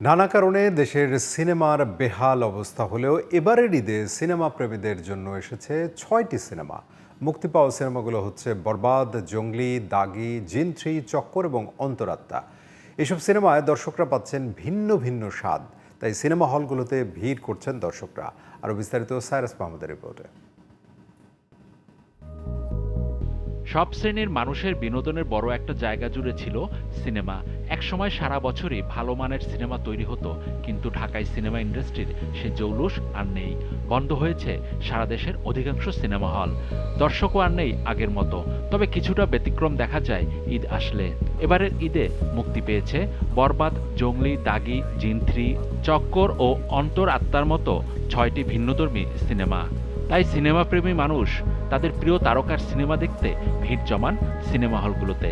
নানা কারণে দেশের সিনেমার বেহাল অবস্থা হলেও এবারের ঈদে সিনেমা প্রেমীদের জন্য এসেছে ৬টি সিনেমা। মুক্তি পাওয়া সিনেমাগুলো হচ্ছে বরবাদ, জঙ্গলি, দাগি, জিন 3, চক্কর এবং অন্তরাত্মা। এসব সিনেমায় দর্শকরা পাচ্ছেন ভিন্ন ভিন্ন স্বাদ, তাই সিনেমা হলগুলোতে ভিড় করছেন দর্শকরা। আরও বিস্তারিত সাইরাস মাহমুদের রিপোর্টে। সব শ্রেণীর মানুষের বিনোদনের বড় একটা জায়গা জুড়ে ছিল সিনেমা। একসময় সারা বছরই ভালো মানের সিনেমা তৈরি হতো, কিন্তু ঢাকায় সিনেমা ইন্ডাস্ট্রির সে জৌলুস আর নেই। বন্ধ হয়েছে সারা দেশের অধিকাংশ সিনেমা হল। দর্শকও আর নেই আগের মতো। তবে কিছুটা ব্যতিক্রম দেখা যায় ঈদ আসলে। এবারের ঈদে মুক্তি পেয়েছে বরবাদ, জঙ্গলি, দাগি, জিন 3, চক্কর ও অন্তর আত্মার মতো 6টি ভিন্নধর্মী সিনেমা। তাই সিনেমাপ্রেমী মানুষ তাদের প্রিয় তারকার সিনেমা দেখতে ভিড় জমান সিনেমা হলগুলোতে।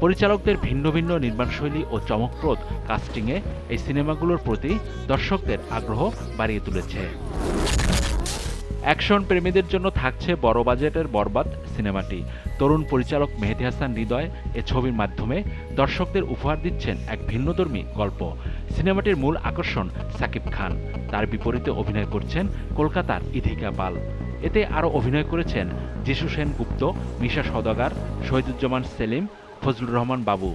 পরিচালকদের ভিন্ন ভিন্ন নির্মাণশৈলী ও চমকপ্রদ কাস্টিংয়ে এই সিনেমাগুলোর প্রতি দর্শকদের আগ্রহ বাড়িয়ে তুলেছে। অ্যাকশন প্রেমীদের জন্য থাকছে বড় বাজেটের বরবাদ সিনেমাটি। তরুণ পরিচালক মেহেদী হাসান হৃদয় এ ছবির মাধ্যমে দর্শকদের উপহার দিচ্ছেন এক ভিন্নধর্মী গল্প। সিনেমাটির মূল আকর্ষণ সাকিব খান। তার বিপরীতে অভিনয় করছেন কলকাতার ইথিকা পাল। এতে আরও অভিনয় করেছেন যিশু সেনগুপ্ত, মিশা সওদাগর, শহীদুজ্জামান সেলিম, ফজলুর রহমান বাবু।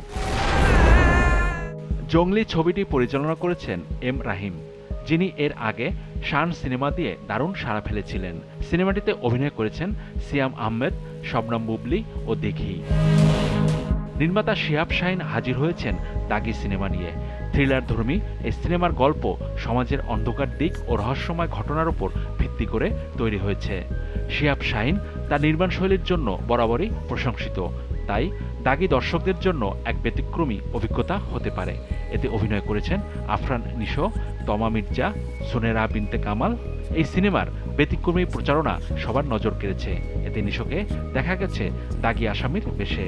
জঙ্গলি ছবিটি পরিচালনা করেছেন এম রাহিম, যিনি এর আগে শান সিনেমা দিয়ে দারুণ সাড়া ফেলেছিলেন। সিনেমাটিতে অভিনয় করেছেন সিয়াম আহমেদ, শবনম বুবলি ও দিঘি। নির্মাতা শিহাব শাহীন হাজির হয়েছেন দাগি সিনেমা নিয়ে। থ্রিলারধর্মী এই সিনেমার গল্প সমাজের অন্ধকার দিক ও রহস্যময় ঘটনার উপর ভিত্তি করে তৈরি হয়েছে। শিহাব শাহীন তার নির্মাণশৈলীর জন্য বরাবরই প্রশংসিত, তাই দাগি দর্শকদের জন্য এক ব্যতিক্রমী অভিজ্ঞতা হতে পারে। এতে অভিনয় করেছেন আফরান নিশো, তমা মির্জা, সুনেরা বিনতে কামাল। এই সিনেমার ব্যতিক্রমী প্রচারণা সবার নজর কেড়েছে। এতে নিশোকে দেখা গেছে দাগি আসামির বেশে।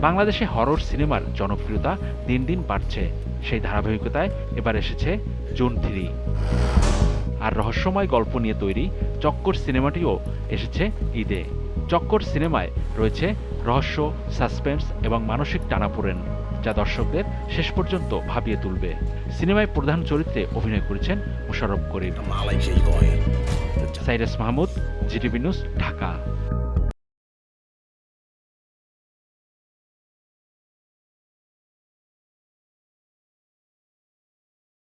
বাংলাদেশে হরর সিনেমার জনপ্রিয়তা দিন দিন বাড়ছে। সেই ধারাবাহিকতায় এবার এসেছে জুন 3। আর রহস্যময় গল্প নিয়ে তৈরি চক্কর সিনেমাটিও এসেছে ঈদে। চক্কর সিনেমায় রয়েছে রহস্য, সাসপেন্স এবং মানসিক টানাপোড়েন, যা দর্শকদের শেষ পর্যন্ত ভাবিয়ে তুলবে। সিনেমায় প্রধান চরিত্রে অভিনয় করেছেন মোশাররফ করিম। Cyrus Mahmud, GTV news, Dhaka.